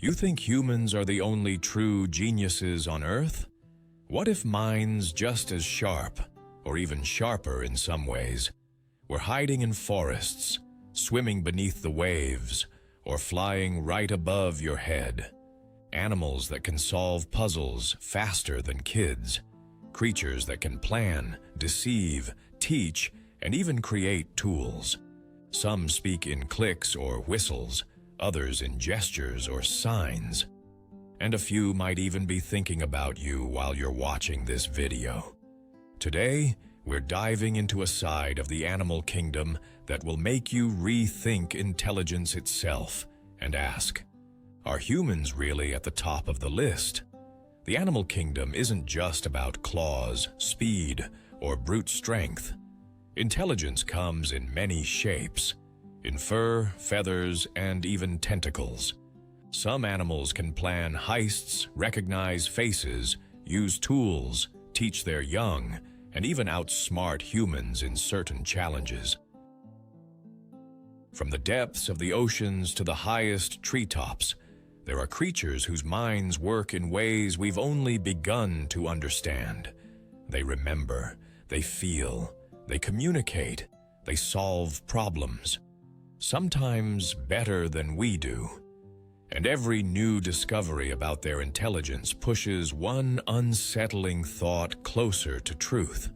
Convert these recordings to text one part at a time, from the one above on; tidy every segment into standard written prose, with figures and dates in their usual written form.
You think humans are the only true geniuses on Earth? What if minds just as sharp, or even sharper in some ways, were hiding in forests, swimming beneath the waves, or flying right above your head? Animals that can solve puzzles faster than kids. Creatures that can plan, deceive, teach, and even create tools. Some speak in clicks or whistles, others in gestures or signs. And a few might even be thinking about you while you're watching this video. Today, we're diving into a side of the animal kingdom that will make you rethink intelligence itself and ask, are humans really at the top of the list? The animal kingdom isn't just about claws, speed, or brute strength. Intelligence comes in many shapes, in fur, feathers, and even tentacles. Some animals can plan heists, recognize faces, use tools, teach their young, and even outsmart humans in certain challenges. From the depths of the oceans to the highest treetops, there are creatures whose minds work in ways we've only begun to understand. They remember, they feel, they communicate, they solve problems, sometimes better than we do. And every new discovery about their intelligence pushes one unsettling thought closer to truth.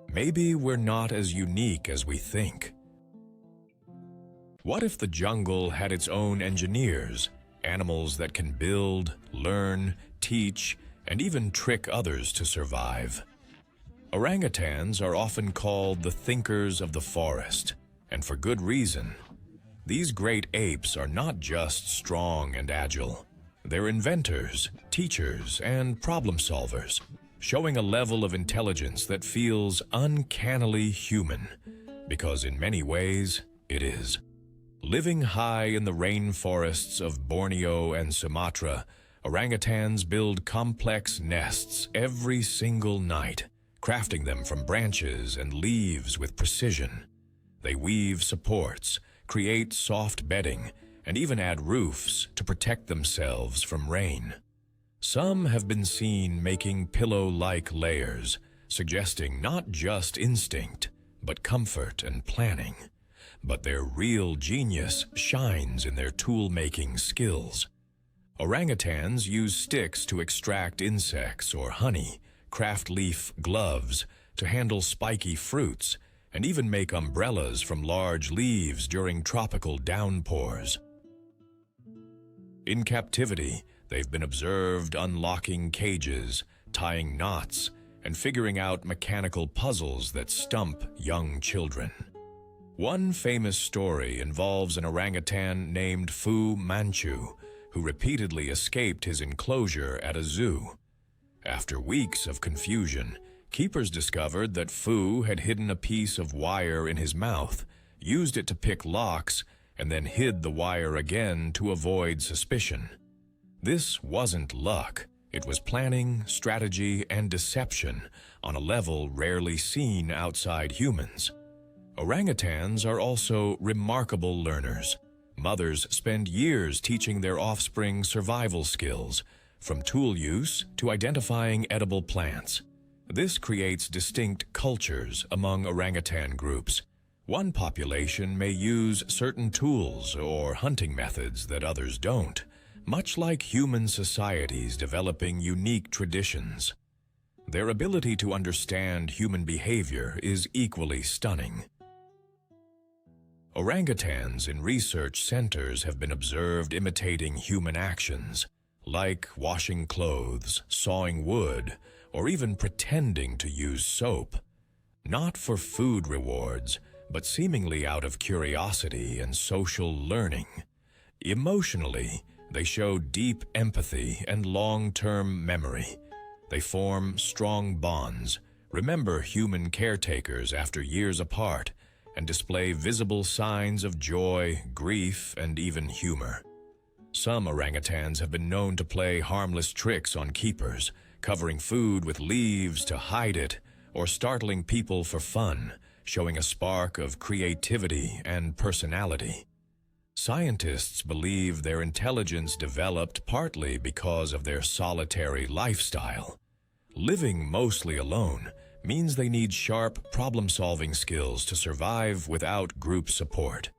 Maybe we're not as unique as we think. What if the jungle had its own engineers, animals that can build, learn, teach, and even trick others to survive? Orangutans are often called the thinkers of the forest, and for good reason. These great apes are not just strong and agile. They're inventors, teachers, and problem solvers, showing a level of intelligence that feels uncannily human, because in many ways, it is. Living high in the rainforests of Borneo and Sumatra, orangutans build complex nests every single night, crafting them from branches and leaves with precision. They weave supports, create soft bedding, and even add roofs to protect themselves from rain. Some have been seen making pillow-like layers, suggesting not just instinct, but comfort and planning. But their real genius shines in their tool-making skills. Orangutans use sticks to extract insects or honey, craft leaf gloves to handle spiky fruits, and even make umbrellas from large leaves during tropical downpours. In captivity, they've been observed unlocking cages, tying knots, and figuring out mechanical puzzles that stump young children. One famous story involves an orangutan named Fu Manchu, who repeatedly escaped his enclosure at a zoo. After weeks of confusion, keepers discovered that Fu had hidden a piece of wire in his mouth, used it to pick locks, and then hid the wire again to avoid suspicion. This wasn't luck. It was planning, strategy, and deception on a level rarely seen outside humans. Orangutans are also remarkable learners. Mothers spend years teaching their offspring survival skills, from tool use to identifying edible plants. This creates distinct cultures among orangutan groups. One population may use certain tools or hunting methods that others don't, much like human societies developing unique traditions. Their ability to understand human behavior is equally stunning. Orangutans in research centers have been observed imitating human actions, like washing clothes, sawing wood, or even pretending to use soap. Not for food rewards, but seemingly out of curiosity and social learning. Emotionally, they show deep empathy and long-term memory. They form strong bonds, remember human caretakers after years apart, and display visible signs of joy, grief, and even humor. Some orangutans have been known to play harmless tricks on keepers, covering food with leaves to hide it, or startling people for fun, showing a spark of creativity and personality. Scientists believe their intelligence developed partly because of their solitary lifestyle. Living mostly alone means they need sharp problem-solving skills to survive without group support.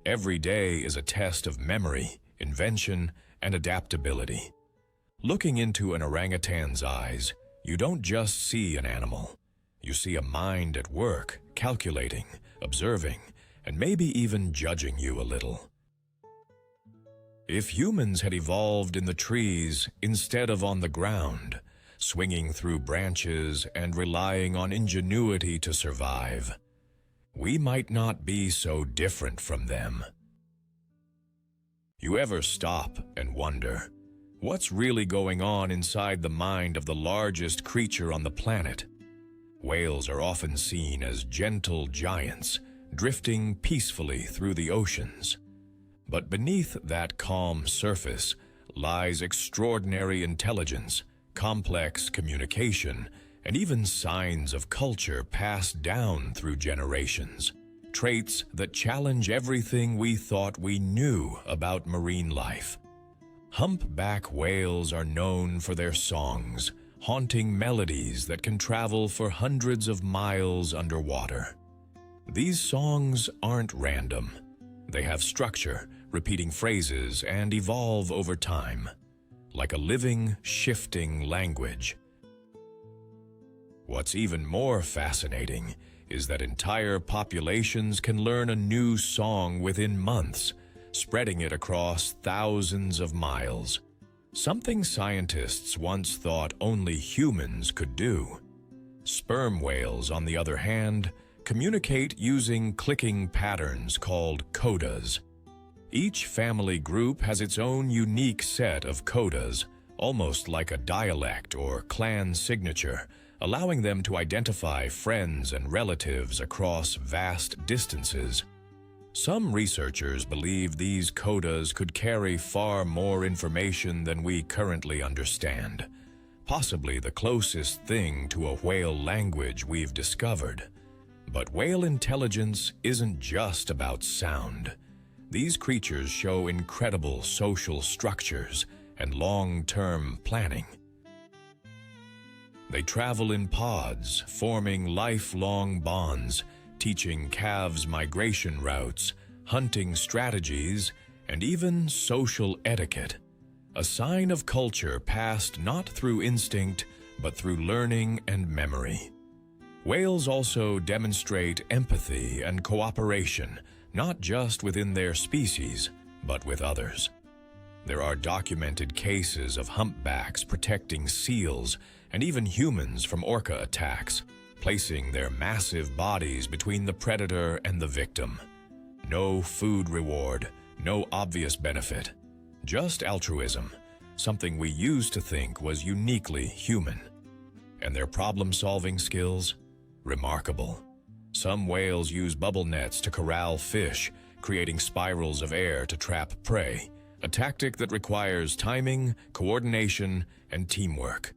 Every day is a test of memory, invention, and adaptability. Looking into an orangutan's eyes, you don't just see an animal. You see a mind at work, calculating, observing, and maybe even judging you a little. If humans had evolved in the trees instead of on the ground, swinging through branches and relying on ingenuity to survive, we might not be so different from them. You ever stop and wonder, what's really going on inside the mind of the largest creature on the planet? Whales are often seen as gentle giants, drifting peacefully through the oceans. But beneath that calm surface lies extraordinary intelligence, complex communication, and even signs of culture passed down through generations, traits that challenge everything we thought we knew about marine life. Humpback whales are known for their songs, haunting melodies that can travel for hundreds of miles underwater. These songs aren't random. They have structure, repeating phrases, and evolve over time, like a living, shifting language. What's even more fascinating is that entire populations can learn a new song within months, spreading it across thousands of miles. Something scientists once thought only humans could do. Sperm whales, on the other hand, communicate using clicking patterns called codas. Each family group has its own unique set of codas, almost like a dialect or clan signature, allowing them to identify friends and relatives across vast distances. Some researchers believe these codas could carry far more information than we currently understand, possibly the closest thing to a whale language we've discovered. But whale intelligence isn't just about sound. These creatures show incredible social structures and long-term planning. They travel in pods, forming lifelong bonds, teaching calves migration routes, hunting strategies, and even social etiquette, a sign of culture passed not through instinct, but through learning and memory. Whales also demonstrate empathy and cooperation, not just within their species, but with others. There are documented cases of humpbacks protecting seals and even humans from orca attacks, placing their massive bodies between the predator and the victim. No food reward, no obvious benefit, just altruism, something we used to think was uniquely human. And their problem-solving skills? Remarkable. Some whales use bubble nets to corral fish, creating spirals of air to trap prey, a tactic that requires timing, coordination, and teamwork.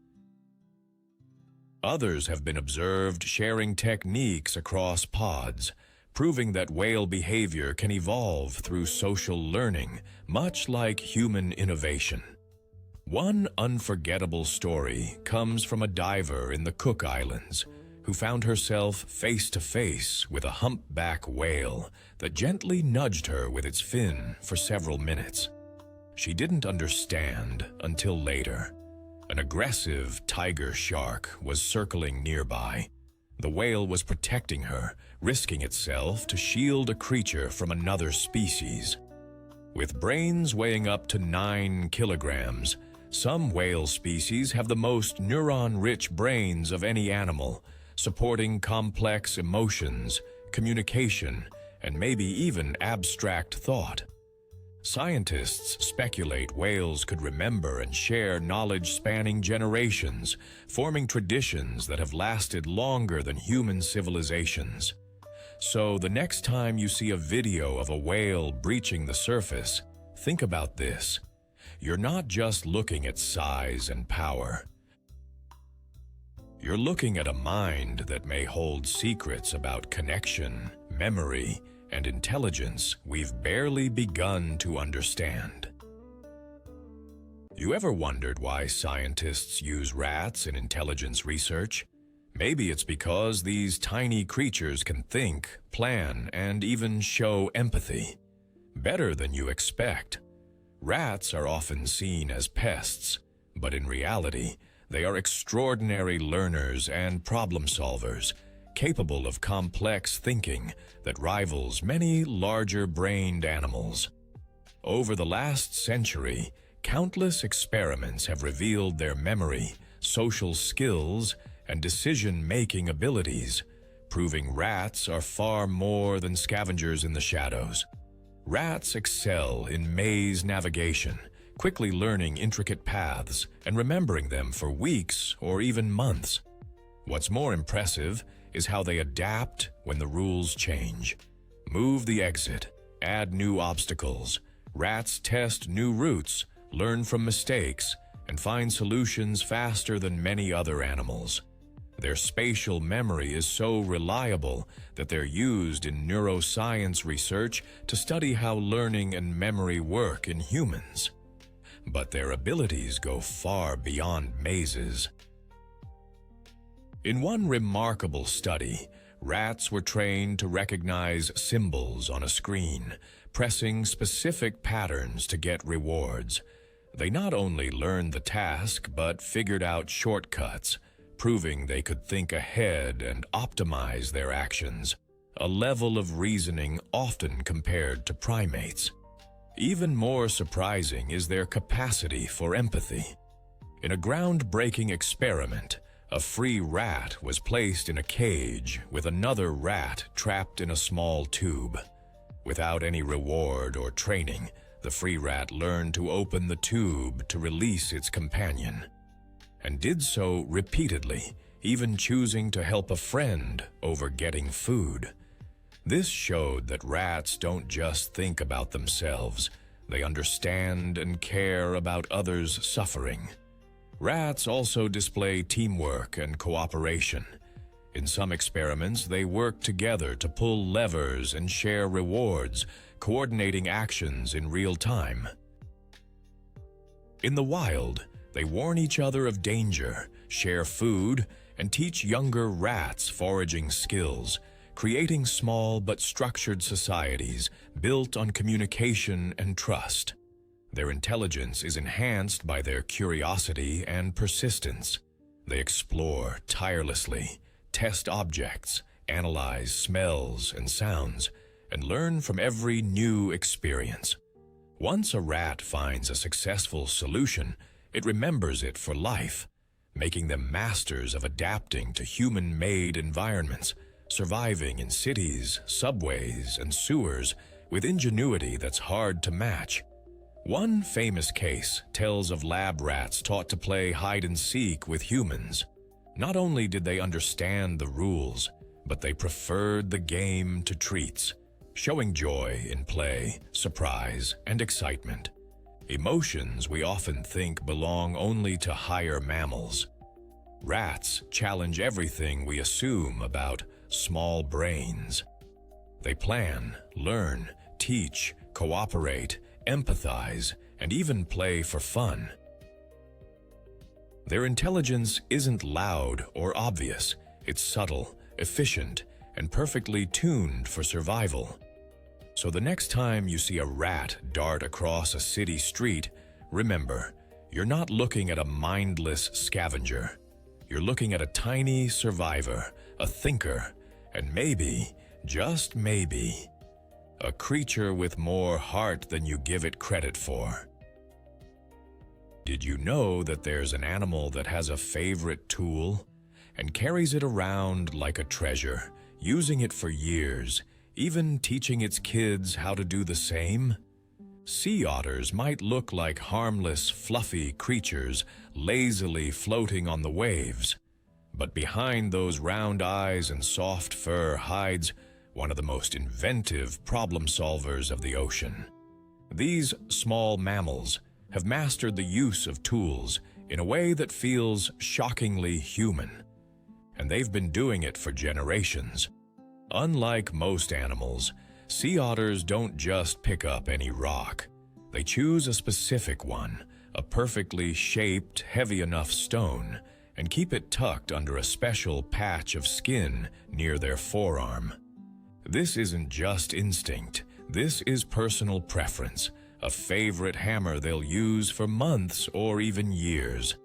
Others have been observed sharing techniques across pods, proving that whale behavior can evolve through social learning, much like human innovation. One unforgettable story comes from a diver in the Cook Islands who found herself face-to-face with a humpback whale that gently nudged her with its fin for several minutes. She didn't understand until later. An aggressive tiger shark was circling nearby. The whale was protecting her, risking itself to shield a creature from another species. With brains weighing up to 9 kilograms, some whale species have the most neuron-rich brains of any animal, supporting complex emotions, communication, and maybe even abstract thought. Scientists speculate whales could remember and share knowledge spanning generations, forming traditions that have lasted longer than human civilizations. So the next time you see a video of a whale breaching the surface, think about this. You're not just looking at size and power. You're looking at a mind that may hold secrets about connection, memory, and intelligence we've barely begun to understand. You ever wondered why scientists use rats in intelligence research? Maybe it's because these tiny creatures can think, plan, and even show empathy. Better than you expect. Rats are often seen as pests, but in reality, they are extraordinary learners and problem solvers, capable of complex thinking that rivals many larger-brained animals. Over the last century, countless experiments have revealed their memory, social skills, and decision-making abilities, proving rats are far more than scavengers in the shadows. Rats excel in maze navigation, quickly learning intricate paths and remembering them for weeks or even months. What's more impressive is how they adapt when the rules change. Move the exit, add new obstacles. Rats test new routes, learn from mistakes, and find solutions faster than many other animals. Their spatial memory is so reliable that they're used in neuroscience research to study how learning and memory work in humans. But their abilities go far beyond mazes. In one remarkable study, rats were trained to recognize symbols on a screen, pressing specific patterns to get rewards. They not only learned the task, but figured out shortcuts, proving they could think ahead and optimize their actions, a level of reasoning often compared to primates. Even more surprising is their capacity for empathy. In a groundbreaking experiment, a free rat was placed in a cage with another rat trapped in a small tube. Without any reward or training, the free rat learned to open the tube to release its companion, and did so repeatedly, even choosing to help a friend over getting food. This showed that rats don't just think about themselves, they understand and care about others' suffering. Rats also display teamwork and cooperation. In some experiments, they work together to pull levers and share rewards, coordinating actions in real time. In the wild, they warn each other of danger, share food, and teach younger rats foraging skills, creating small but structured societies built on communication and trust. Their intelligence is enhanced by their curiosity and persistence. They explore tirelessly, test objects, analyze smells and sounds, and learn from every new experience. Once a rat finds a successful solution, it remembers it for life, making them masters of adapting to human-made environments, surviving in cities, subways, and sewers with ingenuity that's hard to match. One famous case tells of lab rats taught to play hide-and-seek with humans. Not only did they understand the rules, but they preferred the game to treats, showing joy in play, surprise, and excitement. Emotions we often think belong only to higher mammals. Rats challenge everything we assume about small brains. They plan, learn, teach, cooperate, empathize, and even play for fun. Their intelligence isn't loud or obvious. It's subtle, efficient, and perfectly tuned for survival. So the next time you see a rat dart across a city street, remember, you're not looking at a mindless scavenger. You're looking at a tiny survivor, a thinker, and maybe, just maybe, a creature with more heart than you give it credit for. Did you know that there's an animal that has a favorite tool and carries it around like a treasure, using it for years, even teaching its kids how to do the same? Sea otters might look like harmless, fluffy creatures lazily floating on the waves, but behind those round eyes and soft fur hides one of the most inventive problem solvers of the ocean. These small mammals have mastered the use of tools in a way that feels shockingly human, and they've been doing it for generations. Unlike most animals, sea otters don't just pick up any rock. They choose a specific one, a perfectly shaped, heavy enough stone, and keep it tucked under a special patch of skin near their forearm. This isn't just instinct. This is personal preference, a favorite hammer they'll use for months or even years.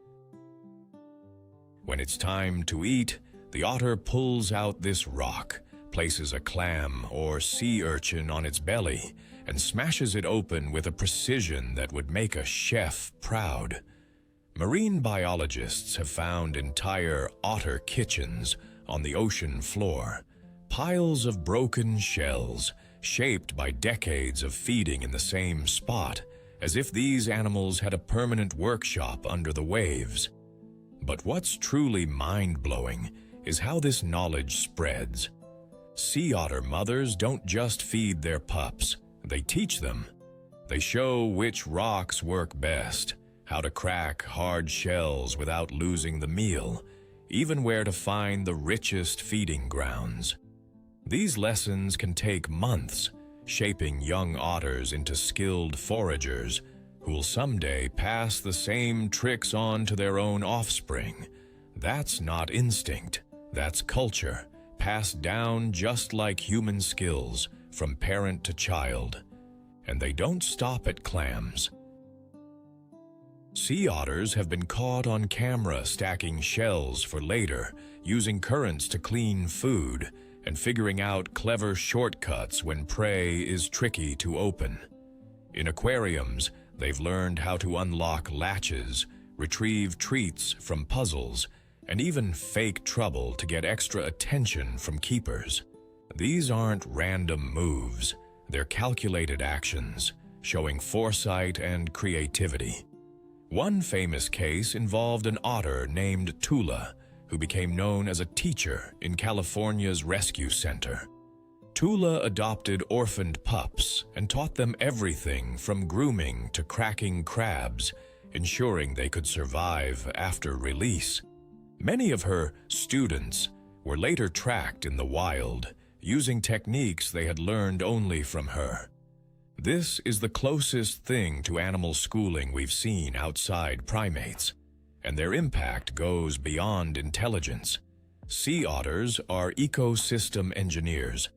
When it's time to eat, the otter pulls out this rock, places a clam or sea urchin on its belly, and smashes it open with a precision that would make a chef proud. Marine biologists have found entire otter kitchens on the ocean floor, piles of broken shells shaped by decades of feeding in the same spot, as if these animals had a permanent workshop under the waves. But what's truly mind-blowing is how this knowledge spreads. Sea otter mothers don't just feed their pups, they teach them. They show which rocks work best, how to crack hard shells without losing the meal, even where to find the richest feeding grounds. These lessons can take months, shaping young otters into skilled foragers who'll someday pass the same tricks on to their own offspring. That's not instinct, that's culture, passed down just like human skills from parent to child. And they don't stop at clams. Sea otters have been caught on camera stacking shells for later, using currents to clean food, and figuring out clever shortcuts when prey is tricky to open. In aquariums, they've learned how to unlock latches, retrieve treats from puzzles, and even fake trouble to get extra attention from keepers. These aren't random moves, they're calculated actions, showing foresight and creativity. One famous case involved an otter named Tula, who became known as a teacher in California's rescue center. Tula adopted orphaned pups and taught them everything from grooming to cracking crabs, ensuring they could survive after release. Many of her students were later tracked in the wild, using techniques they had learned only from her. This is the closest thing to animal schooling we've seen outside primates, and their impact goes beyond intelligence. Sea otters are ecosystem engineers.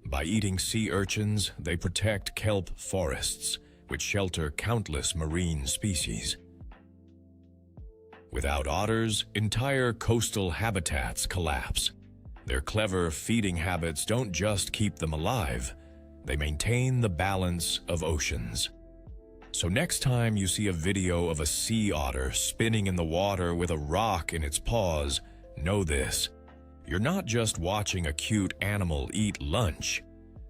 By eating sea urchins, they protect kelp forests, which shelter countless marine species. Without otters, entire coastal habitats collapse. Their clever feeding habits don't just keep them alive, they maintain the balance of oceans. So next time you see a video of a sea otter spinning in the water with a rock in its paws, know this: you're not just watching a cute animal eat lunch.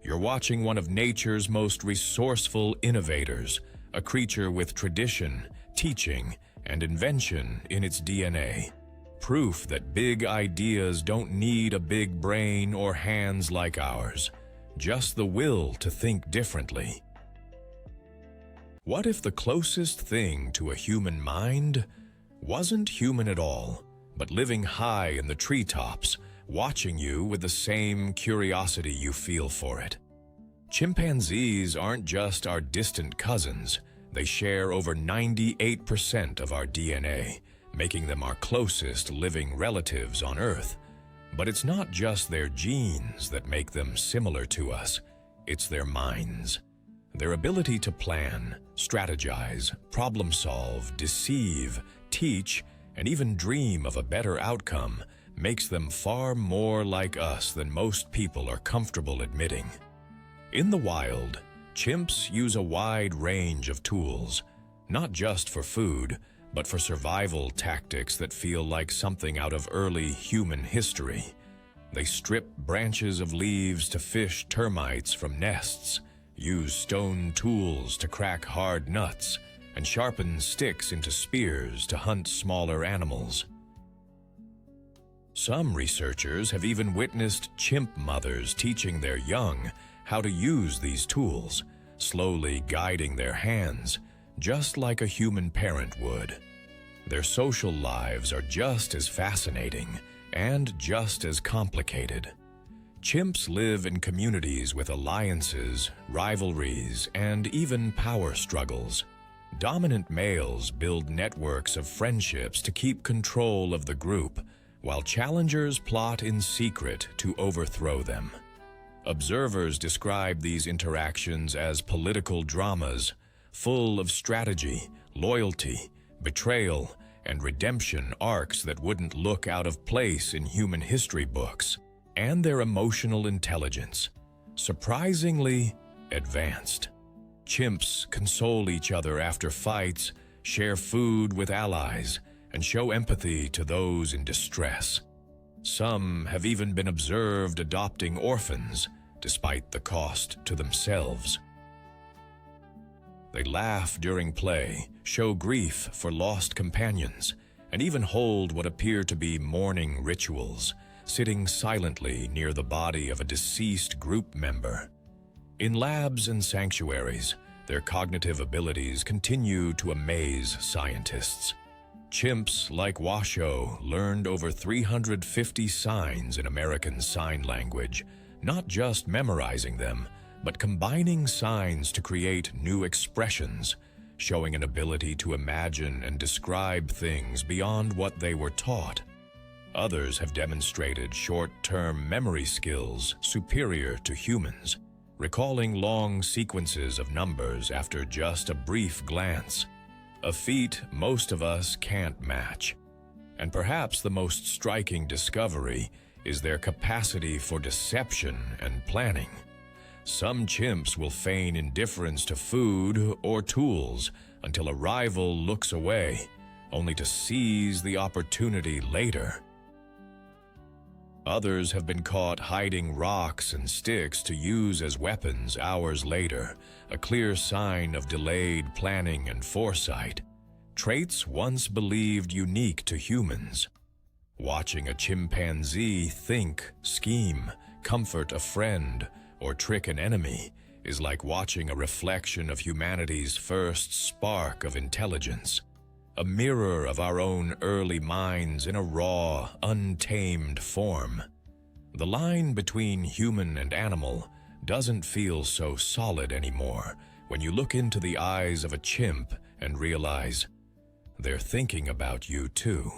You're watching one of nature's most resourceful innovators, a creature with tradition, teaching, and invention in its DNA. Proof that big ideas don't need a big brain or hands like ours, just the will to think differently. What if the closest thing to a human mind wasn't human at all, but living high in the treetops, watching you with the same curiosity you feel for it? Chimpanzees aren't just our distant cousins. They share over 98% of our DNA, making them our closest living relatives on Earth. But it's not just their genes that make them similar to us, it's their minds. Their ability to plan, strategize, problem solve, deceive, teach, and even dream of a better outcome makes them far more like us than most people are comfortable admitting. In the wild, chimps use a wide range of tools, not just for food, but for survival tactics that feel like something out of early human history. They strip branches of leaves to fish termites from nests, use stone tools to crack hard nuts, and sharpen sticks into spears to hunt smaller animals. Some researchers have even witnessed chimp mothers teaching their young how to use these tools, slowly guiding their hands, just like a human parent would. Their social lives are just as fascinating and just as complicated. Chimps live in communities with alliances, rivalries, and even power struggles. Dominant males build networks of friendships to keep control of the group, while challengers plot in secret to overthrow them. Observers describe these interactions as political dramas, full of strategy, loyalty, betrayal, and redemption arcs that wouldn't look out of place in human history books. And their emotional intelligence, surprisingly advanced. Chimps console each other after fights, share food with allies, and show empathy to those in distress. Some have even been observed adopting orphans, despite the cost to themselves. They laugh during play, show grief for lost companions, and even hold what appear to be mourning rituals, sitting silently near the body of a deceased group member. In labs and sanctuaries, their cognitive abilities continue to amaze scientists. Chimps like Washoe learned over 350 signs in American Sign Language, not just memorizing them, but combining signs to create new expressions, showing an ability to imagine and describe things beyond what they were taught. Others have demonstrated short-term memory skills superior to humans, recalling long sequences of numbers after just a brief glance, a feat most of us can't match. And perhaps the most striking discovery is their capacity for deception and planning. Some chimps will feign indifference to food or tools until a rival looks away, only to seize the opportunity later. Others have been caught hiding rocks and sticks to use as weapons hours later, a clear sign of delayed planning and foresight, traits once believed unique to humans. Watching a chimpanzee think, scheme, comfort a friend, or trick an enemy is like watching a reflection of humanity's first spark of intelligence, a mirror of our own early minds in a raw, untamed form. The line between human and animal doesn't feel so solid anymore when you look into the eyes of a chimp and realize they're thinking about you too.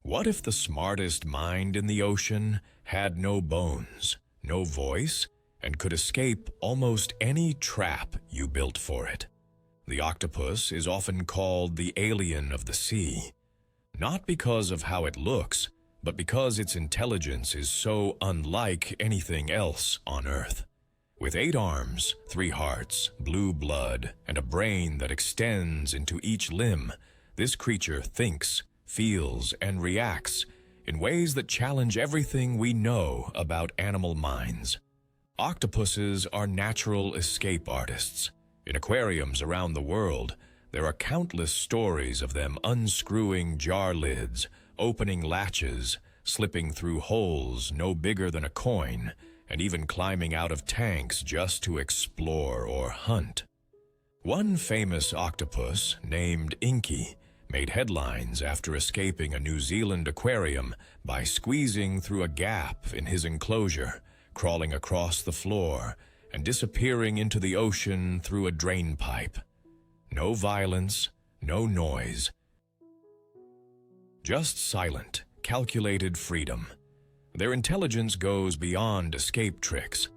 What if the smartest mind in the ocean had no bones, no voice, and could escape almost any trap you built for it? The octopus is often called the alien of the sea, not because of how it looks, but because its intelligence is so unlike anything else on Earth. With 8 arms, 3 hearts, blue blood, and a brain that extends into each limb, this creature thinks, feels, and reacts in ways that challenge everything we know about animal minds. Octopuses are natural escape artists. In aquariums around the world, there are countless stories of them unscrewing jar lids, opening latches, slipping through holes no bigger than a coin, and even climbing out of tanks just to explore or hunt. One famous octopus, named Inky, made headlines after escaping a New Zealand aquarium by squeezing through a gap in his enclosure, crawling across the floor, and disappearing into the ocean through a drain pipe. No violence, no noise. Just silent, calculated freedom. Their intelligence goes beyond escape tricks.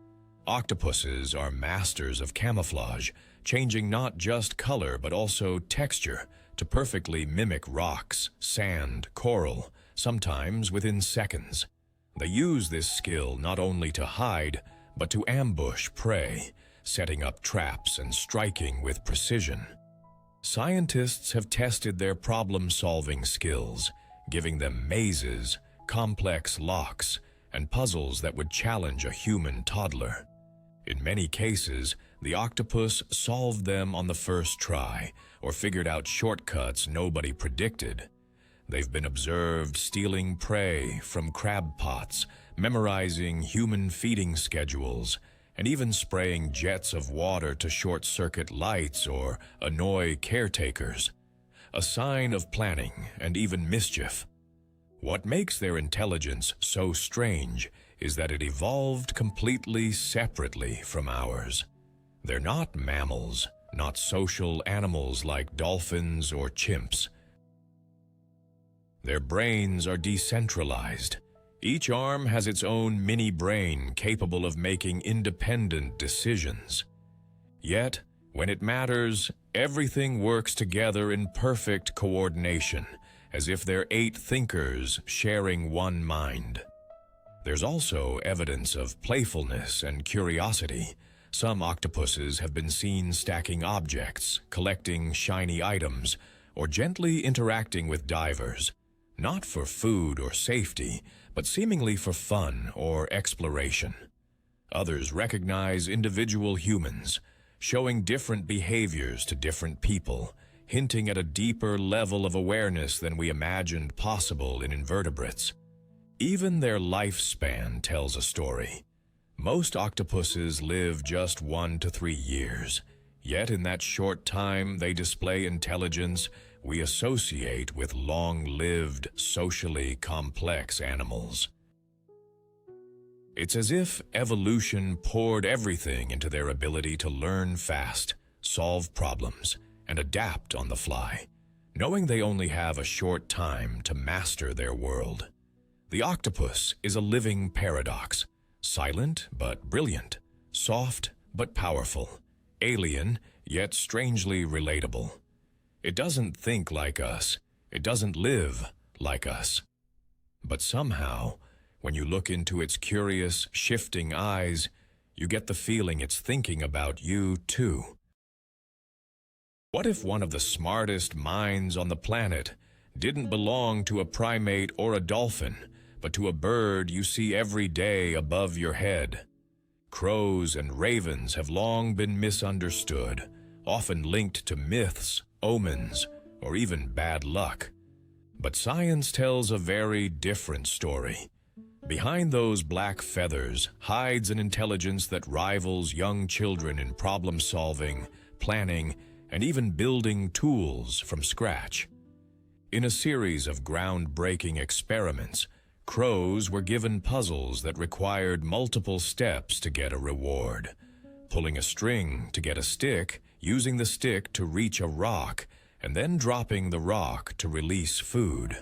Octopuses are masters of camouflage, changing not just color but also texture to perfectly mimic rocks, sand, coral, sometimes within seconds. They use this skill not only to hide, but to ambush prey, setting up traps and striking with precision. Scientists have tested their problem-solving skills, giving them mazes, complex locks, and puzzles that would challenge a human toddler. In many cases, the octopus solved them on the first try, or figured out shortcuts nobody predicted. They've been observed stealing prey from crab pots, memorizing human feeding schedules, and even spraying jets of water to short-circuit lights or annoy caretakers, a sign of planning and even mischief. What makes their intelligence so strange is that it evolved completely separately from ours. They're not mammals, not social animals like dolphins or chimps. Their brains are decentralized. Each arm has its own mini-brain capable of making independent decisions. Yet, when it matters, everything works together in perfect coordination, as if they're 8 thinkers sharing one mind. There's also evidence of playfulness and curiosity. Some octopuses have been seen stacking objects, collecting shiny items, or gently interacting with divers, not for food or safety, but seemingly for fun or exploration. Others recognize individual humans, showing different behaviors to different people, hinting at a deeper level of awareness than we imagined possible in invertebrates. Even their lifespan tells a story. Most octopuses live just 1 to 3 years, yet in that short time they display intelligence we associate with long-lived, socially complex animals. It's as if evolution poured everything into their ability to learn fast, solve problems, and adapt on the fly, knowing they only have a short time to master their world. The octopus is a living paradox, silent but brilliant, soft but powerful, alien yet strangely relatable. It doesn't think like us, it doesn't live like us. But somehow, when you look into its curious, shifting eyes, you get the feeling it's thinking about you too. What if one of the smartest minds on the planet didn't belong to a primate or a dolphin, but to a bird you see every day above your head? Crows and ravens have long been misunderstood, often linked to myths, omens, or even bad luck. But science tells a very different story. Behind those black feathers hides an intelligence that rivals young children in problem-solving, planning, and even building tools from scratch. In a series of groundbreaking experiments, crows were given puzzles that required multiple steps to get a reward. Pulling a string to get a stick, using the stick to reach a rock, and then dropping the rock to release food.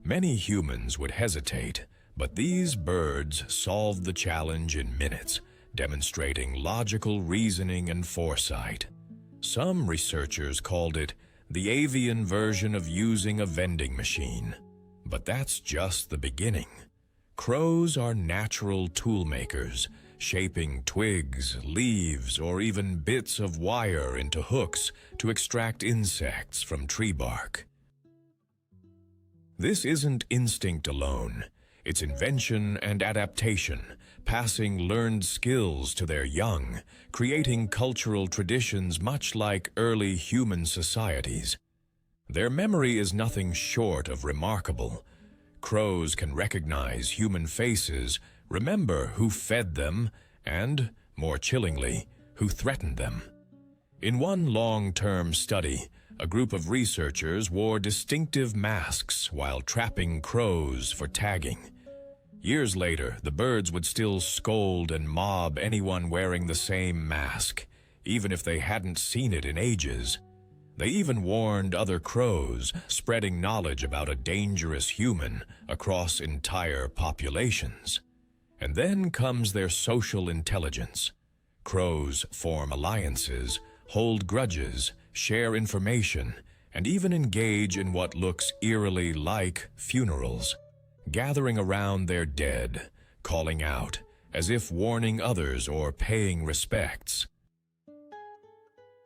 Many humans would hesitate, but these birds solved the challenge in minutes, demonstrating logical reasoning and foresight. Some researchers called it the avian version of using a vending machine. But that's just the beginning. Crows are natural tool makers, shaping twigs, leaves, or even bits of wire into hooks to extract insects from tree bark. This isn't instinct alone. It's invention and adaptation, passing learned skills to their young, creating cultural traditions much like early human societies. Their memory is nothing short of remarkable. Crows can recognize human faces, remember who fed them, and, more chillingly, who threatened them. In one long-term study, a group of researchers wore distinctive masks while trapping crows for tagging. Years later, the birds would still scold and mob anyone wearing the same mask, even if they hadn't seen it in ages. They even warned other crows, spreading knowledge about a dangerous human across entire populations. And then comes their social intelligence. Crows form alliances, hold grudges, share information, and even engage in what looks eerily like funerals, gathering around their dead, calling out, as if warning others or paying respects.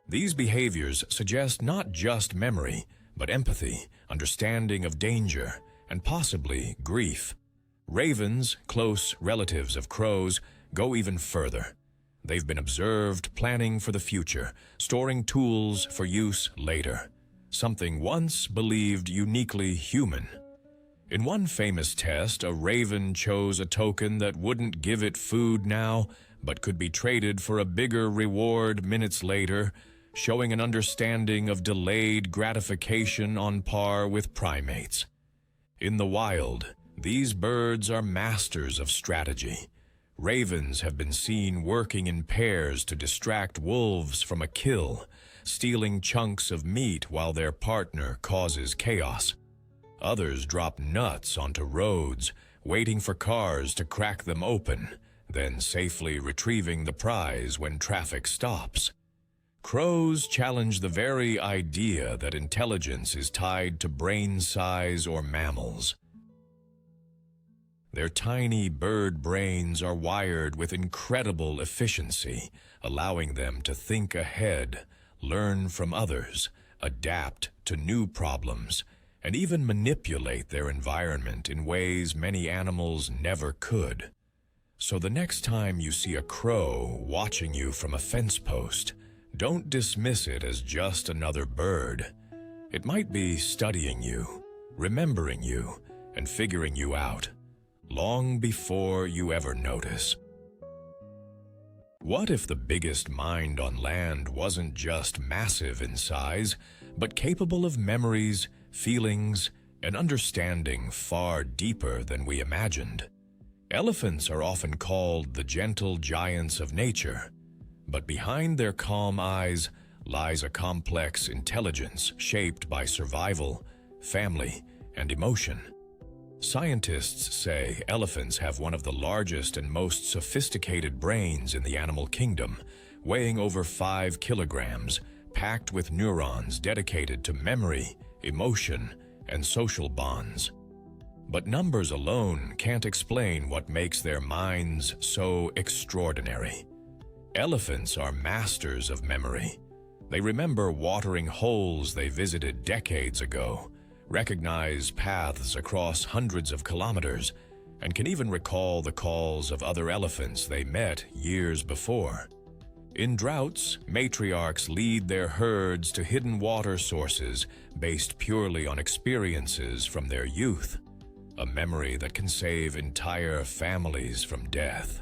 These behaviors suggest not just memory, but empathy, understanding of danger, and possibly grief. Ravens, close relatives of crows, go even further. They've been observed planning for the future, storing tools for use later, something once believed uniquely human. In one famous test, a raven chose a token that wouldn't give it food now, but could be traded for a bigger reward minutes later, showing an understanding of delayed gratification on par with primates. In the wild, These birds are masters of strategy. Ravens have been seen working in pairs to distract wolves from a kill, stealing chunks of meat while their partner causes chaos. Others drop nuts onto roads, waiting for cars to crack them open, then safely retrieving the prize when traffic stops. Crows challenge the very idea that intelligence is tied to brain size or mammals. Their tiny bird brains are wired with incredible efficiency, allowing them to think ahead, learn from others, adapt to new problems, and even manipulate their environment in ways many animals never could. So the next time you see a crow watching you from a fence post, don't dismiss it as just another bird. It might be studying you, remembering you, and figuring you out, long before you ever notice. What if the biggest mind on land wasn't just massive in size, but capable of memories, feelings, and understanding far deeper than we imagined? Elephants are often called the gentle giants of nature, but behind their calm eyes lies a complex intelligence shaped by survival, family, and emotion. Scientists say elephants have one of the largest and most sophisticated brains in the animal kingdom, weighing over 5 kilograms, packed with neurons dedicated to memory, emotion, and social bonds. But numbers alone can't explain what makes their minds so extraordinary. Elephants are masters of memory. They remember watering holes they visited decades ago, recognize paths across hundreds of kilometers, and can even recall the calls of other elephants they met years before. In droughts, matriarchs lead their herds to hidden water sources based purely on experiences from their youth, a memory that can save entire families from death.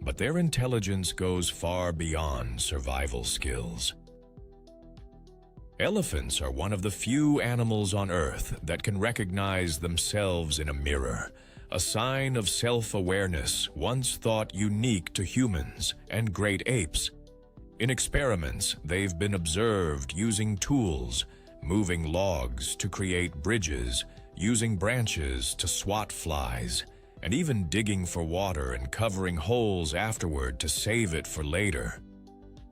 But their intelligence goes far beyond survival skills. Elephants are one of the few animals on Earth that can recognize themselves in a mirror, a sign of self-awareness once thought unique to humans and great apes. In experiments, they've been observed using tools, moving logs to create bridges, using branches to swat flies, and even digging for water and covering holes afterward to save it for later.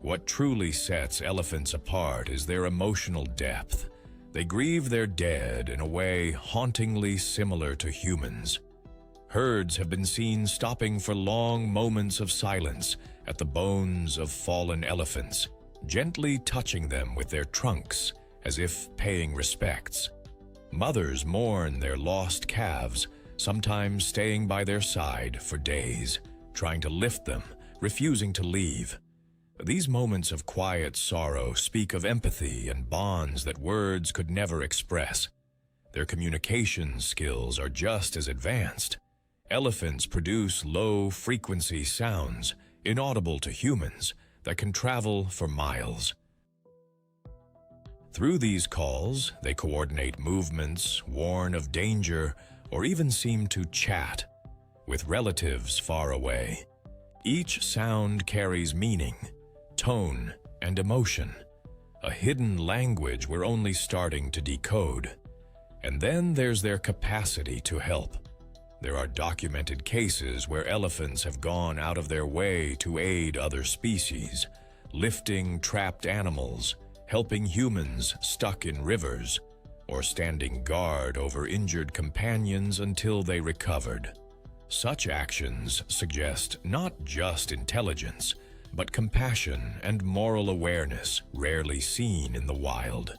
What truly sets elephants apart is their emotional depth. They grieve their dead in a way hauntingly similar to humans. Herds have been seen stopping for long moments of silence at the bones of fallen elephants, gently touching them with their trunks as if paying respects. Mothers mourn their lost calves, sometimes staying by their side for days, trying to lift them, refusing to leave. These moments of quiet sorrow speak of empathy and bonds that words could never express. Their communication skills are just as advanced. Elephants produce low-frequency sounds, inaudible to humans, that can travel for miles. Through these calls, they coordinate movements, warn of danger, or even seem to chat with relatives far away. Each sound carries meaning, tone, and emotion, a hidden language we're only starting to decode. And then there's their capacity to help. There are documented cases where elephants have gone out of their way to aid other species, lifting trapped animals, helping humans stuck in rivers, or standing guard over injured companions until they recovered. Such actions suggest not just intelligence, but compassion and moral awareness rarely seen in the wild.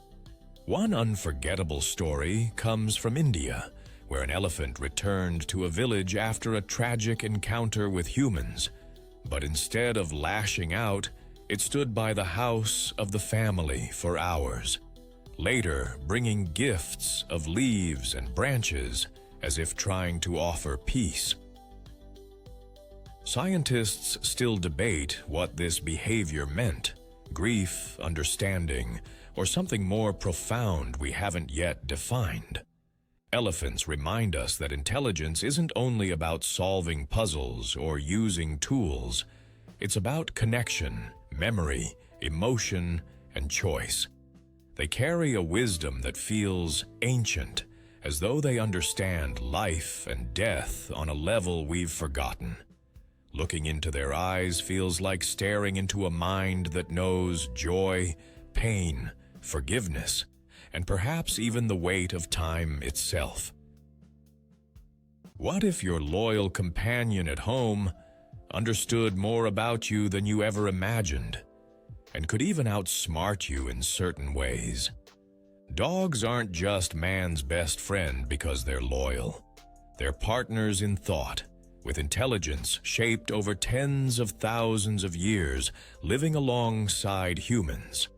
One unforgettable story comes from India, where an elephant returned to a village after a tragic encounter with humans. But instead of lashing out, it stood by the house of the family for hours, later bringing gifts of leaves and branches as if trying to offer peace. Scientists still debate what this behavior meant: grief, understanding, or something more profound we haven't yet defined. Elephants remind us that intelligence isn't only about solving puzzles or using tools. It's about connection, memory, emotion, and choice. They carry a wisdom that feels ancient, as though they understand life and death on a level we've forgotten. Looking into their eyes feels like staring into a mind that knows joy, pain, forgiveness, and perhaps even the weight of time itself. What if your loyal companion at home understood more about you than you ever imagined, and could even outsmart you in certain ways? Dogs aren't just man's best friend because they're loyal. They're partners in thought, with intelligence shaped over tens of thousands of years, living alongside humans.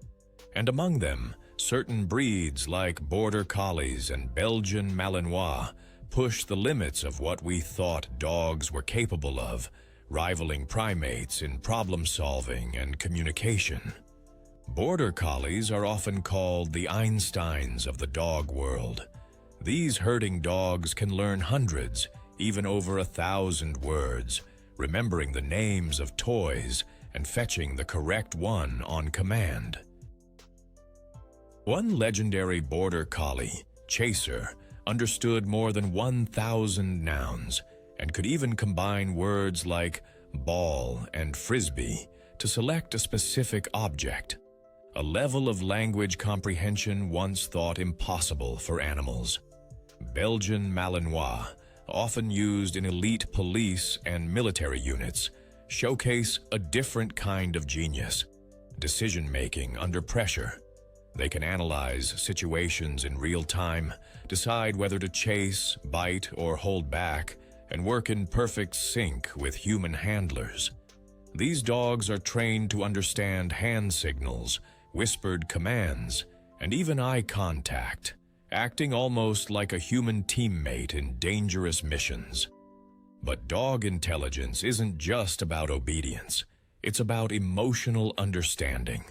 And among them, certain breeds like Border Collies and Belgian Malinois push the limits of what we thought dogs were capable of, rivaling primates in problem-solving and communication. Border Collies are often called the Einsteins of the dog world. These herding dogs can learn hundreds, even over 1,000 words, remembering the names of toys and fetching the correct one on command. One legendary Border Collie, Chaser, understood more than 1,000 nouns and could even combine words like ball and frisbee to select a specific object, a level of language comprehension once thought impossible for animals. Belgian Malinois, often used in elite police and military units, showcase a different kind of genius, decision-making under pressure. They can analyze situations in real time, decide whether to chase, bite, or hold back, and work in perfect sync with human handlers. These dogs are trained to understand hand signals, whispered commands, and even eye contact, acting almost like a human teammate in dangerous missions. But dog intelligence isn't just about obedience. It's about emotional understanding.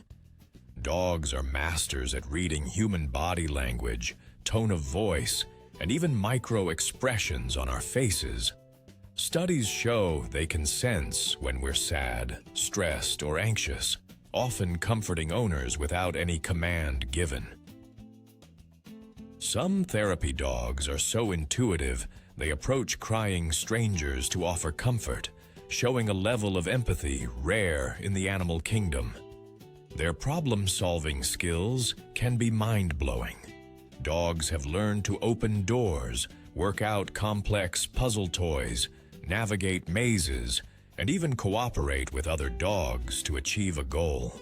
Dogs are masters at reading human body language, tone of voice, and even micro-expressions on our faces. Studies show they can sense when we're sad, stressed, or anxious, often comforting owners without any command given. Some therapy dogs are so intuitive they approach crying strangers to offer comfort, showing a level of empathy rare in the animal kingdom. Their problem-solving skills can be mind-blowing. Dogs have learned to open doors, work out complex puzzle toys, navigate mazes, and even cooperate with other dogs to achieve a goal.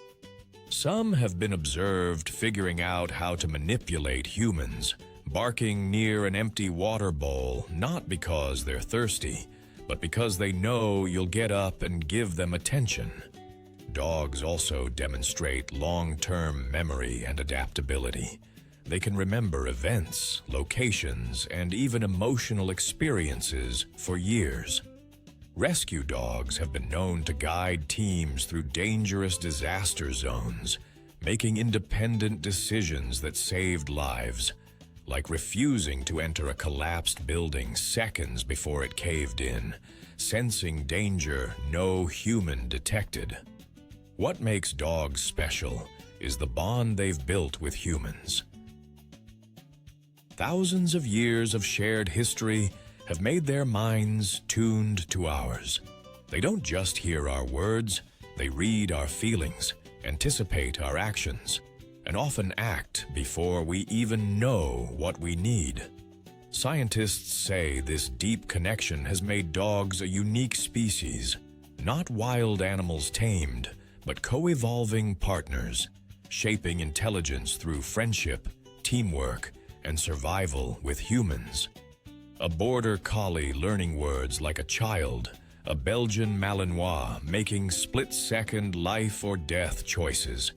Some have been observed figuring out how to manipulate humans, barking near an empty water bowl not because they're thirsty, but because they know you'll get up and give them attention. Dogs also demonstrate long-term memory and adaptability. They can remember events, locations, and even emotional experiences for years. Rescue dogs have been known to guide teams through dangerous disaster zones, making independent decisions that saved lives, like refusing to enter a collapsed building seconds before it caved in, sensing danger no human detected. What makes dogs special is the bond they've built with humans. Thousands of years of shared history have made their minds tuned to ours. They don't just hear our words, they read our feelings, anticipate our actions, and often act before we even know what we need. Scientists say this deep connection has made dogs a unique species, not wild animals tamed, but co-evolving partners, shaping intelligence through friendship, teamwork, and survival with humans. A Border Collie learning words like a child, a Belgian Malinois making split-second life or death choices.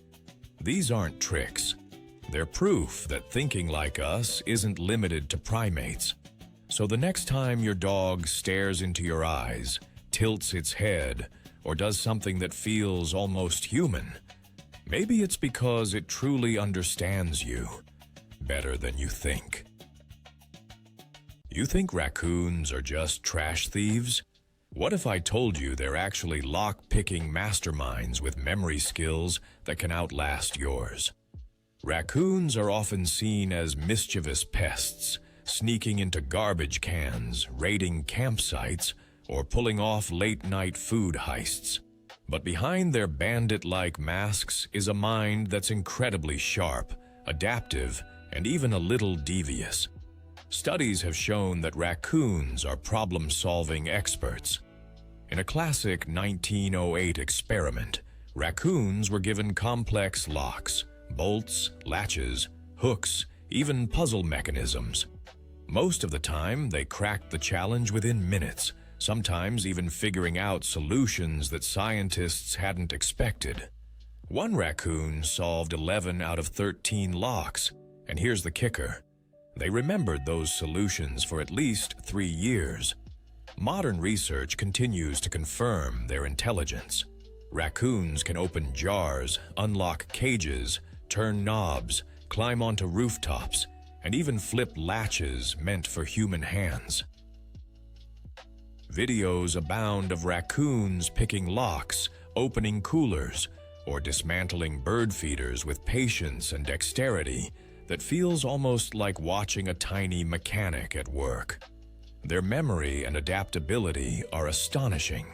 These aren't tricks. They're proof that thinking like us isn't limited to primates. So the next time your dog stares into your eyes, tilts its head, or does something that feels almost human, maybe it's because it truly understands you better than you think. You think raccoons are just trash thieves? What if I told you they're actually lock-picking masterminds with memory skills that can outlast yours? Raccoons are often seen as mischievous pests, sneaking into garbage cans, raiding campsites, or pulling off late-night food heists. But behind their bandit-like masks is a mind that's incredibly sharp, adaptive, and even a little devious. Studies have shown that raccoons are problem-solving experts. In a classic 1908 experiment, raccoons were given complex locks, bolts, latches, hooks, even puzzle mechanisms. Most of the time, they cracked the challenge within minutes, sometimes even figuring out solutions that scientists hadn't expected. One raccoon solved 11 out of 13 locks, and here's the kicker. They remembered those solutions for at least 3 years. Modern research continues to confirm their intelligence. Raccoons can open jars, unlock cages, turn knobs, climb onto rooftops, and even flip latches meant for human hands. Videos abound of raccoons picking locks, opening coolers, or dismantling bird feeders with patience and dexterity that feels almost like watching a tiny mechanic at work. Their memory and adaptability are astonishing.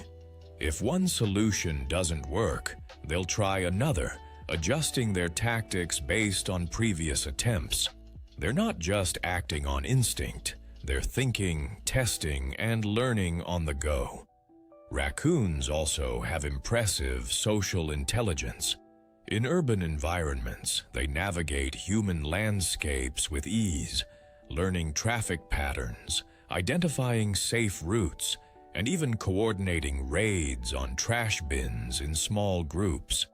If one solution doesn't work, they'll try another, adjusting their tactics based on previous attempts. They're not just acting on instinct, they're thinking, testing, and learning on the go. Raccoons also have impressive social intelligence. In urban environments, they navigate human landscapes with ease, learning traffic patterns, identifying safe routes, and even coordinating raids on trash bins in small groups.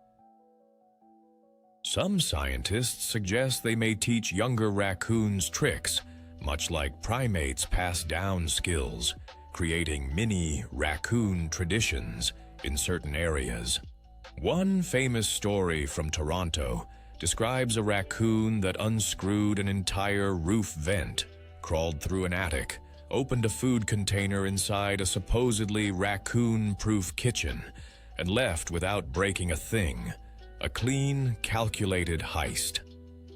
Some scientists suggest they may teach younger raccoons tricks, much like primates pass down skills, creating mini raccoon traditions in certain areas. One famous story from Toronto describes a raccoon that unscrewed an entire roof vent, crawled through an attic, opened a food container inside a supposedly raccoon-proof kitchen, and left without breaking a thing. A clean, calculated heist.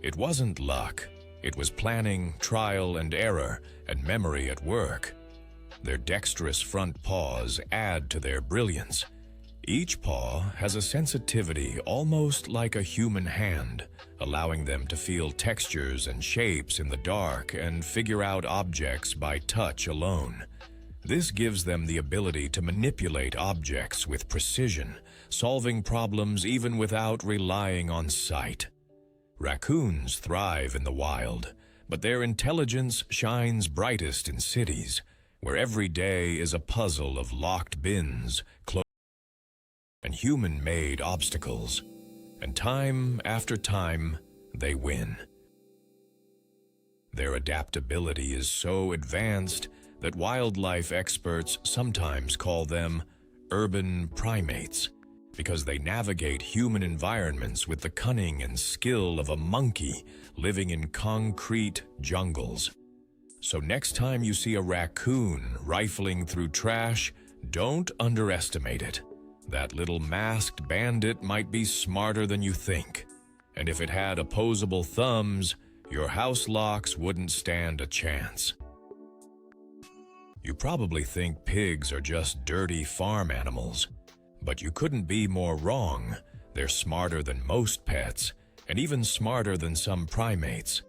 It wasn't luck. It was planning, trial and error, and memory at work. Their dexterous front paws add to their brilliance. Each paw has a sensitivity almost like a human hand, allowing them to feel textures and shapes in the dark and figure out objects by touch alone. This gives them the ability to manipulate objects with precision, solving problems even without relying on sight. Raccoons thrive in the wild, but their intelligence shines brightest in cities, where every day is a puzzle of locked bins, and human-made obstacles. And time after time, they win. Their adaptability is so advanced that wildlife experts sometimes call them urban primates, because they navigate human environments with the cunning and skill of a monkey living in concrete jungles. So next time you see a raccoon rifling through trash, don't underestimate it. That little masked bandit might be smarter than you think. And if it had opposable thumbs, your house locks wouldn't stand a chance. You probably think pigs are just dirty farm animals, but you couldn't be more wrong. They're smarter than most pets, and even smarter than some primates.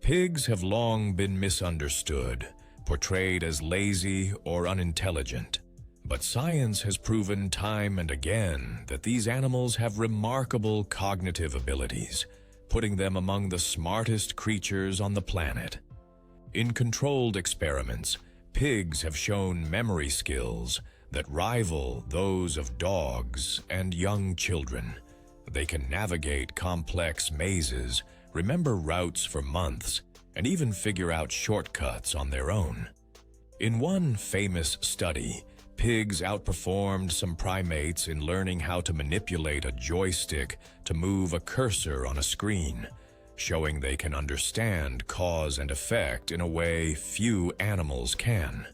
Pigs have long been misunderstood, portrayed as lazy or unintelligent. But science has proven time and again that these animals have remarkable cognitive abilities, putting them among the smartest creatures on the planet. In controlled experiments, pigs have shown memory skills that rival those of dogs and young children. They can navigate complex mazes, remember routes for months, and even figure out shortcuts on their own. In one famous study, pigs outperformed some primates in learning how to manipulate a joystick to move a cursor on a screen. showing they can understand cause and effect in a way few animals can.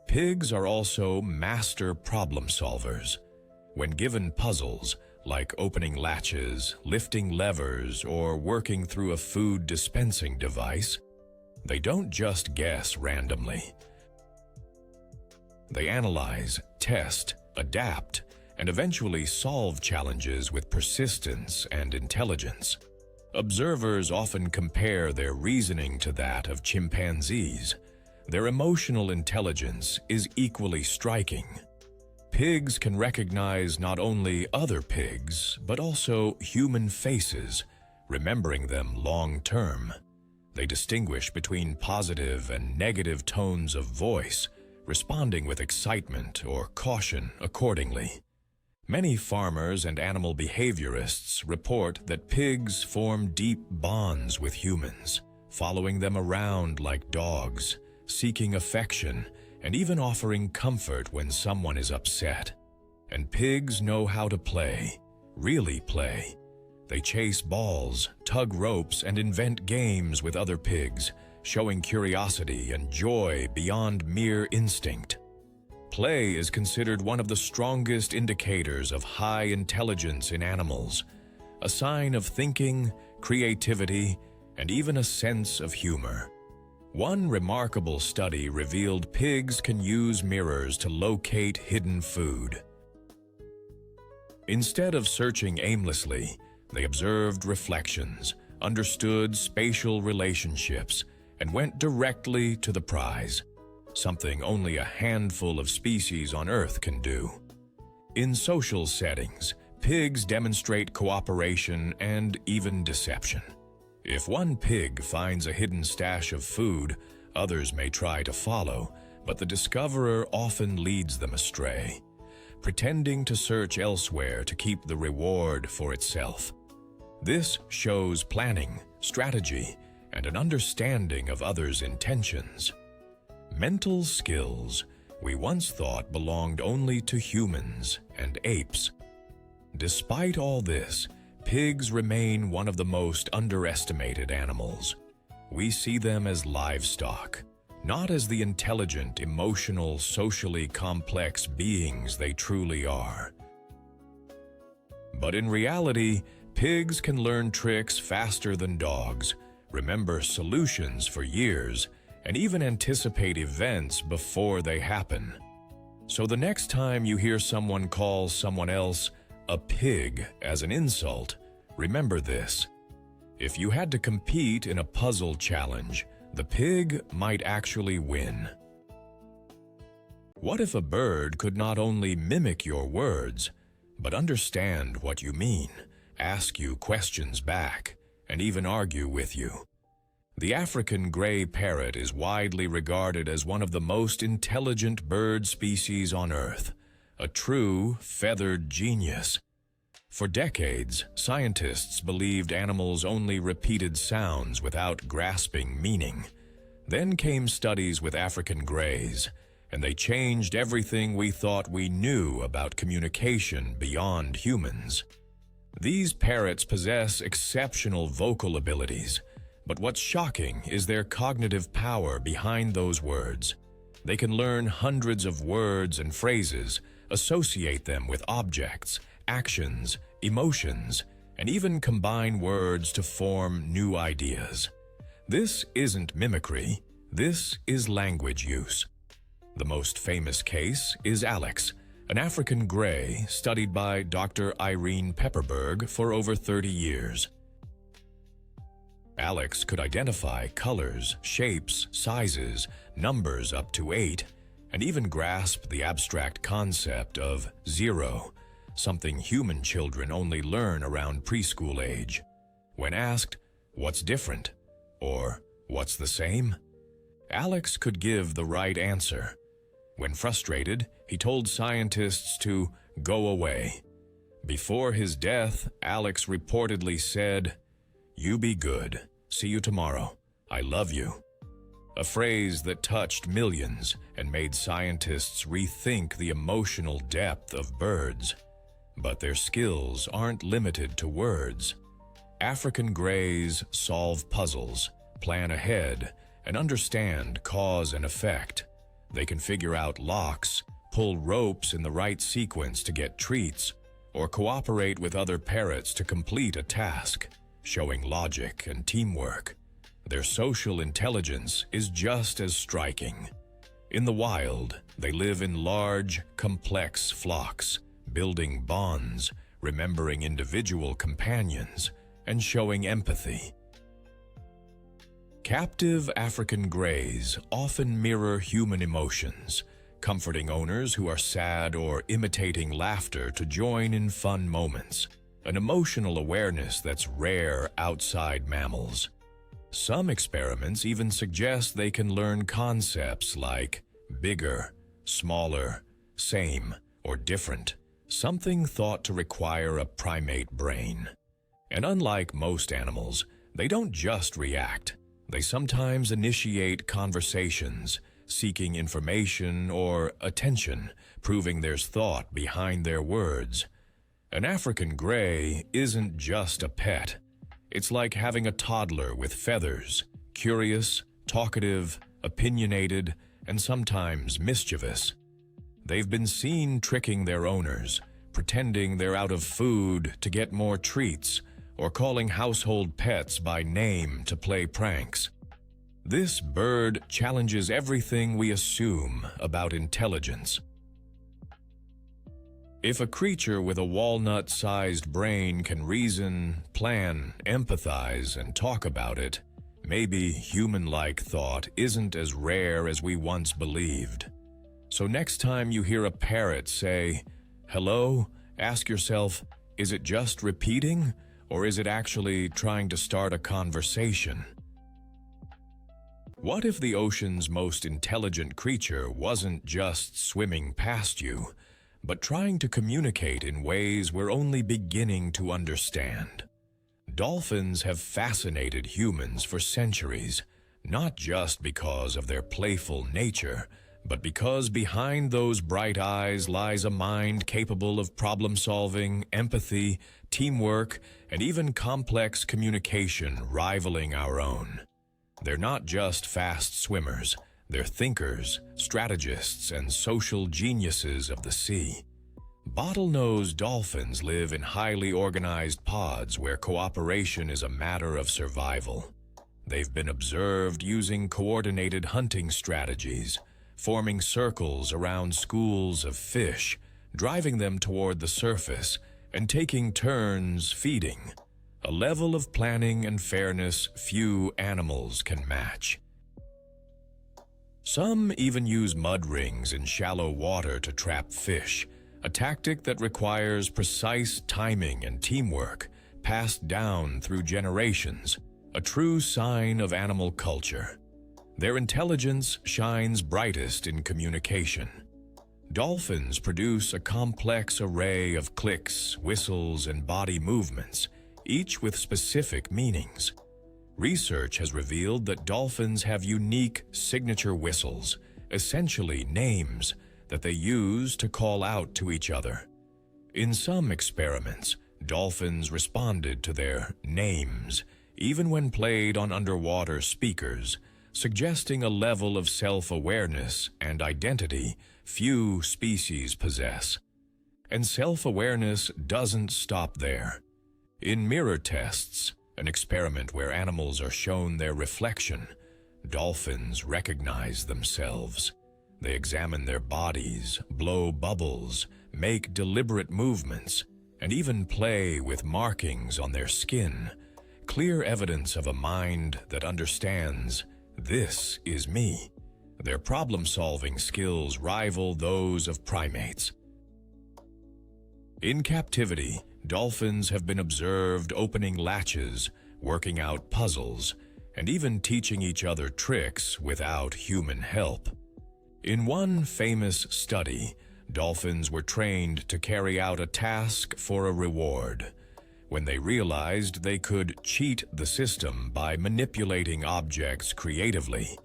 Pigs are also master problem solvers. When given puzzles, like opening latches, lifting levers, or working through a food dispensing device, they don't just guess randomly. They analyze, test, adapt, and eventually solve challenges with persistence and intelligence. Observers often compare their reasoning to that of chimpanzees. Their emotional intelligence is equally striking. Pigs can recognize not only other pigs, but also human faces, remembering them long-term. They distinguish between positive and negative tones of voice, responding with excitement or caution accordingly. Many farmers and animal behaviorists report that pigs form deep bonds with humans, following them around like dogs, seeking affection, and even offering comfort when someone is upset. And pigs know how to play, really play. They chase balls, tug ropes, and invent games with other pigs, showing curiosity and joy beyond mere instinct. Play is considered one of the strongest indicators of high intelligence in animals, a sign of thinking, creativity, and even a sense of humor. One remarkable study revealed pigs can use mirrors to locate hidden food. Instead of searching aimlessly, they observed reflections, understood spatial relationships, and went directly to the prize, something only a handful of species on Earth can do. In social settings, pigs demonstrate cooperation and even deception. If one pig finds a hidden stash of food, others may try to follow, but the discoverer often leads them astray, pretending to search elsewhere to keep the reward for itself. This shows planning, strategy, and an understanding of others' intentions. Mental skills we once thought belonged only to humans and apes. Despite all this, pigs remain one of the most underestimated animals. We see them as livestock, not as the intelligent, emotional, socially complex beings they truly are. But in reality, pigs can learn tricks faster than dogs, remember solutions for years, and even anticipate events before they happen. So the next time you hear someone call someone else a pig as an insult, remember this. If you had to compete in a puzzle challenge, the pig might actually win. What if a bird could not only mimic your words, but understand what you mean, ask you questions back, and even argue with you? The African gray parrot is widely regarded as one of the most intelligent bird species on Earth, a true feathered genius. For decades, scientists believed animals only repeated sounds without grasping meaning. Then came studies with African greys, and they changed everything we thought we knew about communication beyond humans. These parrots possess exceptional vocal abilities, but what's shocking is their cognitive power behind those words. They can learn hundreds of words and phrases, associate them with objects, actions, emotions, and even combine words to form new ideas. This isn't mimicry, this is language use. The most famous case is Alex, an African gray studied by Dr. Irene Pepperberg for over 30 years. Alex could identify colors, shapes, sizes, numbers up to 8, and even grasp the abstract concept of zero, something human children only learn around preschool age. When asked, "What's different?" or "What's the same?" Alex could give the right answer. When frustrated, he told scientists to go away. Before his death, Alex reportedly said, "You be good. See you tomorrow. I love you." A phrase that touched millions and made scientists rethink the emotional depth of birds. But their skills aren't limited to words. African greys solve puzzles, plan ahead, and understand cause and effect. They can figure out locks, pull ropes in the right sequence to get treats, or cooperate with other parrots to complete a task, showing logic and teamwork. Their social intelligence is just as striking. In the wild, they live in large, complex flocks, building bonds, remembering individual companions, and showing empathy. Captive African greys often mirror human emotions, comforting owners who are sad or imitating laughter to join in fun moments, an emotional awareness that's rare outside mammals. Some experiments even suggest they can learn concepts like bigger, smaller, same, or different, something thought to require a primate brain. And unlike most animals, they don't just react. They sometimes initiate conversations, seeking information or attention, proving there's thought behind their words. An African grey isn't just a pet. It's like having a toddler with feathers, curious, talkative, opinionated, and sometimes mischievous. They've been seen tricking their owners, pretending they're out of food to get more treats, or calling household pets by name to play pranks. This bird challenges everything we assume about intelligence. If a creature with a walnut-sized brain can reason, plan, empathize, and talk about it, maybe human-like thought isn't as rare as we once believed. So next time you hear a parrot say, "Hello," ask yourself, is it just repeating, or is it actually trying to start a conversation? What if the ocean's most intelligent creature wasn't just swimming past you, but trying to communicate in ways we're only beginning to understand? Dolphins have fascinated humans for centuries, not just because of their playful nature, but because behind those bright eyes lies a mind capable of problem-solving, empathy, teamwork, and even complex communication rivaling our own. They're not just fast swimmers. They're thinkers, strategists, and social geniuses of the sea. Bottlenose dolphins live in highly organized pods where cooperation is a matter of survival. They've been observed using coordinated hunting strategies, forming circles around schools of fish, driving them toward the surface, and taking turns feeding, a level of planning and fairness few animals can match. Some even use mud rings in shallow water to trap fish, a tactic that requires precise timing and teamwork, passed down through generations, a true sign of animal culture. Their intelligence shines brightest in communication. Dolphins produce a complex array of clicks, whistles, and body movements, each with specific meanings. Research has revealed that dolphins have unique signature whistles, essentially names, that they use to call out to each other. In some experiments, dolphins responded to their names, even when played on underwater speakers, suggesting a level of self-awareness and identity few species possess. And self-awareness doesn't stop there. In mirror tests, an experiment where animals are shown their reflection, dolphins recognize themselves. They examine their bodies, blow bubbles, make deliberate movements, and even play with markings on their skin, clear evidence of a mind that understands, "This is me." Their problem-solving skills rival those of primates. In captivity, dolphins have been observed opening latches, working out puzzles, and even teaching each other tricks without human help. In one famous study, dolphins were trained to carry out a task for a reward. When they realized they could cheat the system by manipulating objects creatively,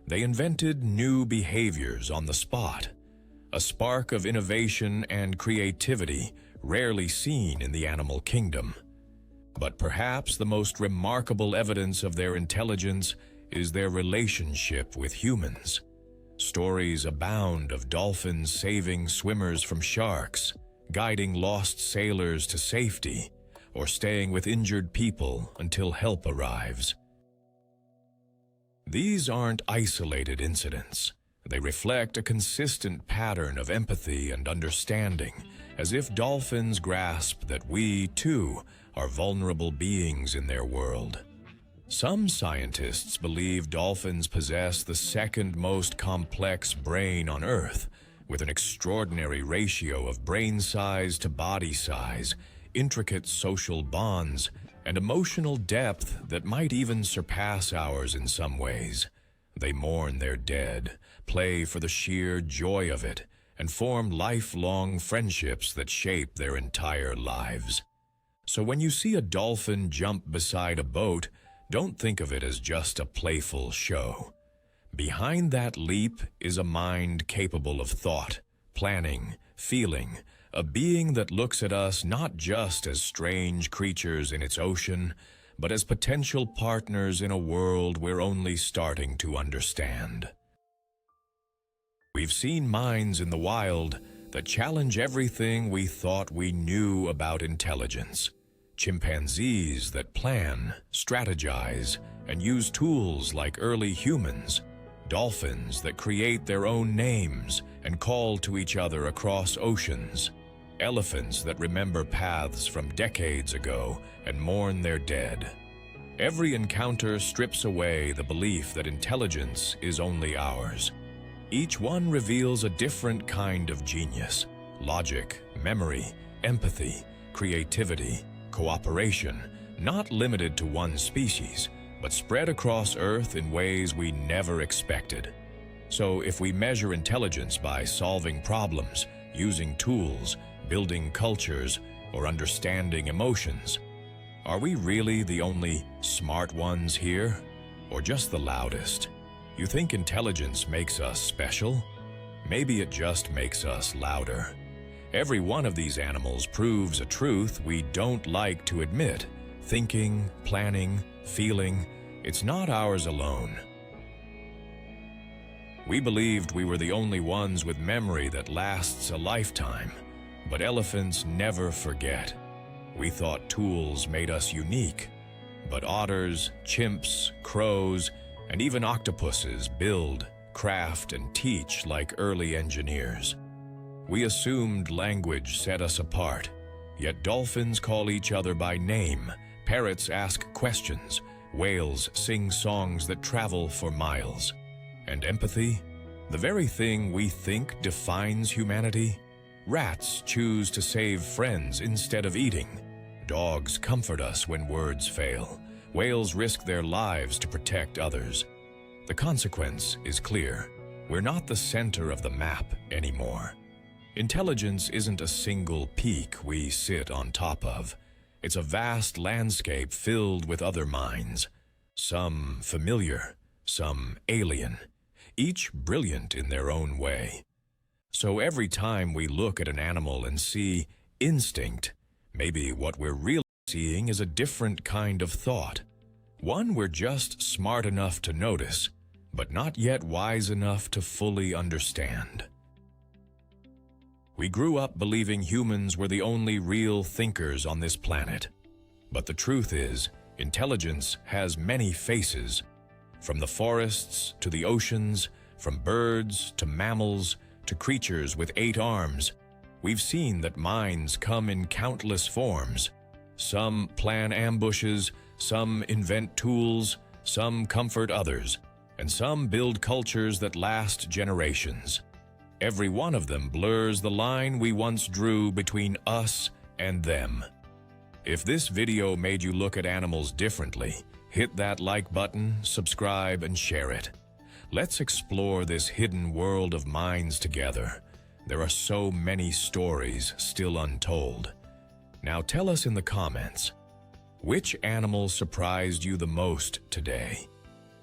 they invented new behaviors on the spot, a spark of innovation and creativity rarely seen in the animal kingdom. But perhaps the most remarkable evidence of their intelligence is their relationship with humans. Stories abound of dolphins saving swimmers from sharks, guiding lost sailors to safety, or staying with injured people until help arrives. These aren't isolated incidents. They reflect a consistent pattern of empathy and understanding, as if dolphins grasp that we, too, are vulnerable beings in their world. Some scientists believe dolphins possess the second most complex brain on Earth, with an extraordinary ratio of brain size to body size, intricate social bonds, and emotional depth that might even surpass ours in some ways. They mourn their dead, play for the sheer joy of it, and form lifelong friendships that shape their entire lives. So when you see a dolphin jump beside a boat, don't think of it as just a playful show. Behind that leap is a mind capable of thought, planning, feeling, a being that looks at us not just as strange creatures in its ocean, but as potential partners in a world we're only starting to understand. We've seen minds in the wild that challenge everything we thought we knew about intelligence. Chimpanzees that plan, strategize, and use tools like early humans. Dolphins that create their own names and call to each other across oceans. Elephants that remember paths from decades ago and mourn their dead. Every encounter strips away the belief that intelligence is only ours. Each one reveals a different kind of genius: logic, memory, empathy, creativity, cooperation, not limited to one species, but spread across Earth in ways we never expected. So if we measure intelligence by solving problems, using tools, building cultures, or understanding emotions, are we really the only smart ones here? Or just the loudest? You think intelligence makes us special? Maybe it just makes us louder. Every one of these animals proves a truth we don't like to admit. Thinking, planning, feeling, it's not ours alone. We believed we were the only ones with memory that lasts a lifetime, but elephants never forget. We thought tools made us unique, but otters, chimps, crows, and even octopuses build, craft, and teach like early engineers. We assumed language set us apart, yet dolphins call each other by name, parrots ask questions, whales sing songs that travel for miles. And empathy? The very thing we think defines humanity? Rats choose to save friends instead of eating. Dogs comfort us when words fail. Whales risk their lives to protect others. The consequence is clear. We're not the center of the map anymore. Intelligence isn't a single peak we sit on top of. It's a vast landscape filled with other minds. Some familiar, some alien, each brilliant in their own way. So every time we look at an animal and see instinct, maybe what we're really seeing is a different kind of thought. One we're just smart enough to notice, but not yet wise enough to fully understand. We grew up believing humans were the only real thinkers on this planet. But the truth is, intelligence has many faces. From the forests to the oceans, from birds to mammals to creatures with 8 arms, we've seen that minds come in countless forms. Some plan ambushes, some invent tools, some comfort others, and some build cultures that last generations. Every one of them blurs the line we once drew between us and them. If this video made you look at animals differently, hit that like button, subscribe, and share it. Let's explore this hidden world of minds together. There are so many stories still untold. Now tell us in the comments, which animal surprised you the most today?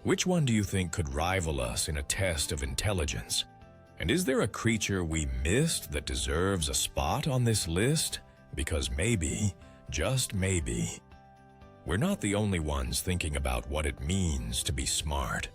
Which one do you think could rival us in a test of intelligence? And is there a creature we missed that deserves a spot on this list? Because maybe, just maybe, We're not the only ones thinking about what it means to be smart.